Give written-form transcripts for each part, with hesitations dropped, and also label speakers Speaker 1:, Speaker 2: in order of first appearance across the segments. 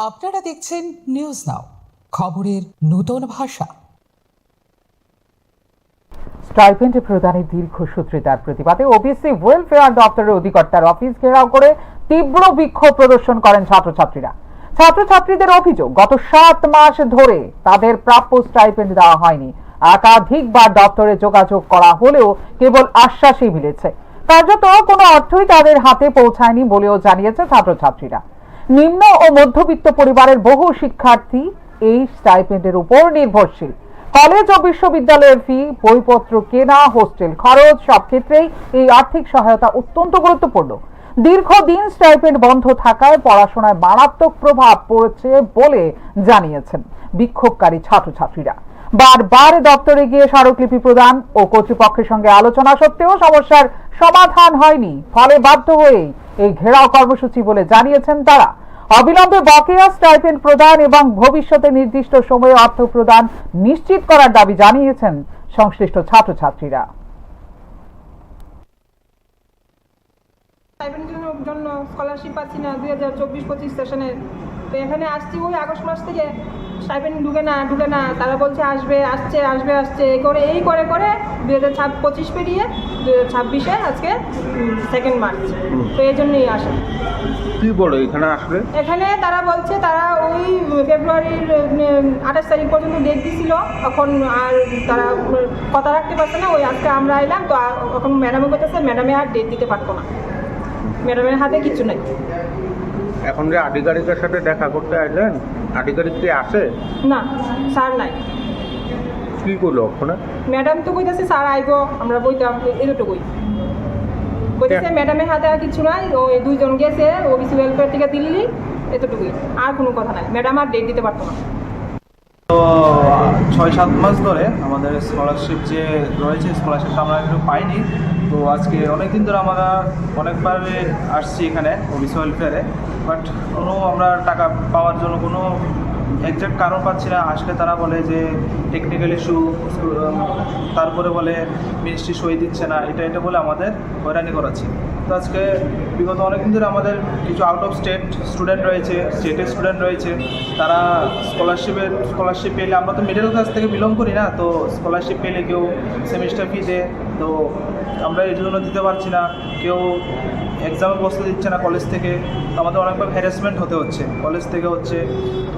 Speaker 1: আপনারা দেখছেন news now, খবরের নতুন ভাষা।
Speaker 2: স্টাইপেন্ড প্রদানের দীর্ঘসূত্রিতার প্রতিবাদে ওবিসি ওয়েলফেয়ার দপ্তরের অধিকর্তার অফিস ঘেরাও করে তীব্র বিক্ষোভ প্রদর্শন করেন ছাত্রছাত্রীরা। ছাত্রছাত্রীদের অভিযোগ, গত 7 মাস ধরে তাদের প্রাপ্য স্টাইপেন্ড দেওয়া হয়নি। একাধিকবার দপ্তরে যোগাযোগ করা হলেও কেবল আশ্বাসই মিলেছে, কার্যত কোনো অর্থই তাদের হাতে পৌঁছায়নি বলেও জানিয়েছে ছাত্রছাত্রীরা। নিম্ন ও মধ্যবিত্ত পরিবারের বহু শিক্ষার্থী এই স্টাইপেন্ডের উপর নির্ভরশীল। কলেজ ও বিশ্ববিদ্যালয়ের ফি, বইপত্র কেনা, হোস্টেল খরচ সব ক্ষেত্রেই এই আর্থিক সহায়তা অত্যন্ত গুরুত্বপূর্ণ। দীর্ঘদিন স্টাইপেন্ড বন্ধ থাকায় পড়াশোনায় মারাত্মক প্রভাব পড়েছে বলে জানিয়েছেন বিক্ষোভকারী ছাত্রছাত্রীরা। বারবার দপ্তরে গিয়ে স্মারকলিপি প্রদান ও কর্তৃপক্ষের সঙ্গে আলোচনা সত্ত্বেও সমস্যার সমাধান হয়নি, ফলে বাধ্য হয়ে এই ঘেরাও কর্মসূচি বলে জানিয়েছেন তারা। অবিলম্বে বকেয়া স্টাইপেন্ড প্রদান এবং ভবিষ্যতে নির্দিষ্ট সময়ে অর্থ প্রদান নিশ্চিত করার দাবি জানিয়েছেন সংশ্লিষ্ট ছাত্রছাত্রীরা।
Speaker 3: স্টাইপেন্ডের জন্য স্কলারশিপ পাচ্ছি না 2024-25 সেশনে। তো এখানে আসছি ওই আগস্ট মাস থেকে, স্টাইপেন্ড ঢুকে না। তারা বলছে আসবে এই করে 2025 পেরিয়ে 2026-এ আজকে 2 মার্চ। তো এই জন্যই আসে।
Speaker 4: কি বলো এখানে আসলে? এখানে
Speaker 3: তারা বলছে তারা ওই ফেব্রুয়ারির 28 তারিখ পর্যন্ত ডেট দিছিল, এখন আর তারা কথা রাখতে পারছে না। ওই আজকে আমরা এলাম, তো এখন ম্যাডামও বলতেছে ম্যাডামে আর ডেট দিতে পারতো না, ম্যাডামের হাতে কিছু নাই।
Speaker 4: এখন যে আধিকারিকের সাথে দেখা করতে আসলেন, আধিকারিক কি আসে?
Speaker 3: না, স্যার নাই।
Speaker 4: কি করলো ওখানে?
Speaker 3: ম্যাডাম তো কইতাছে স্যার আইবো, আমরা বইতাম, এতটুকুই কইতেছে। ম্যাডামের হাতে আর কিছু নাই, ওই 2 জন গেছে ওবিসি ওয়েলফেয়ার থেকে দিল্লি, এতটুকুই, আর কোনো কথা নাই। ম্যাডাম আর ডেট দিতে পারতো না।
Speaker 5: তো 6-7 মাস ধরে আমাদের স্কলারশিপ যে রয়েছে, স্কলারশিপটা আমরা একটু পাইনি। তো আজকে অনেক দিন ধরে আমরা অনেকবার আসছি এখানে ওবিসি ওয়েলফেয়ারে, বাট আমরা টাকা পাওয়ার জন্য কোনো এক্সাক্ট কারণ পাচ্ছি না। আসলে তারা বলে যে টেকনিক্যাল ইস্যু, তারপরে বলে মিনিস্ট্রি সই দিচ্ছে না, এটা বলে আমাদের হয়রানি করাচ্ছে। তো আজকে বিগত অনেকদিন ধরে আমাদের কিছু আউট অফ স্টুডেন্ট রয়েছে, স্টেটের স্টুডেন্ট রয়েছে, তারা স্কলারশিপ পেলে, আমরা তো মিডল ক্লাস থেকে বিলং করি না, তো স্কলারশিপ পেলে কেউ সেমিস্টার ফি দেয়, তো আমরা এই জন্য দিতে পারছি না। কেউ এক্সামে বসতে দিচ্ছে না কলেজ থেকে, তো আমাদের অনেকবার হ্যারাসমেন্ট হতে হচ্ছে, কলেজ থেকে হচ্ছে,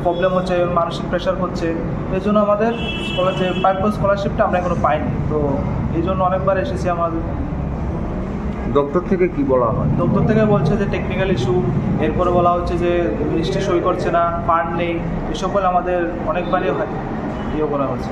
Speaker 5: প্রবলেম হচ্ছে, মানসিক প্রেশার হচ্ছে। এই জন্য আমাদের যে প্রাপ্য স্কলারশিপটা আমরা এখনো পাইনি। তো এই জন্য অনেকবার এসেছি। আমাদের
Speaker 4: দপ্তর থেকে কি বলা হয়?
Speaker 5: দপ্তর থেকে বলছে যে টেকনিক্যাল ইস্যু, এরপরে বলা হচ্ছে যে মিনিস্ট্রি সই করছে না, ফান্ড নেই, এসব বলে আমাদের অনেকবারই ইয়ে করা হচ্ছে।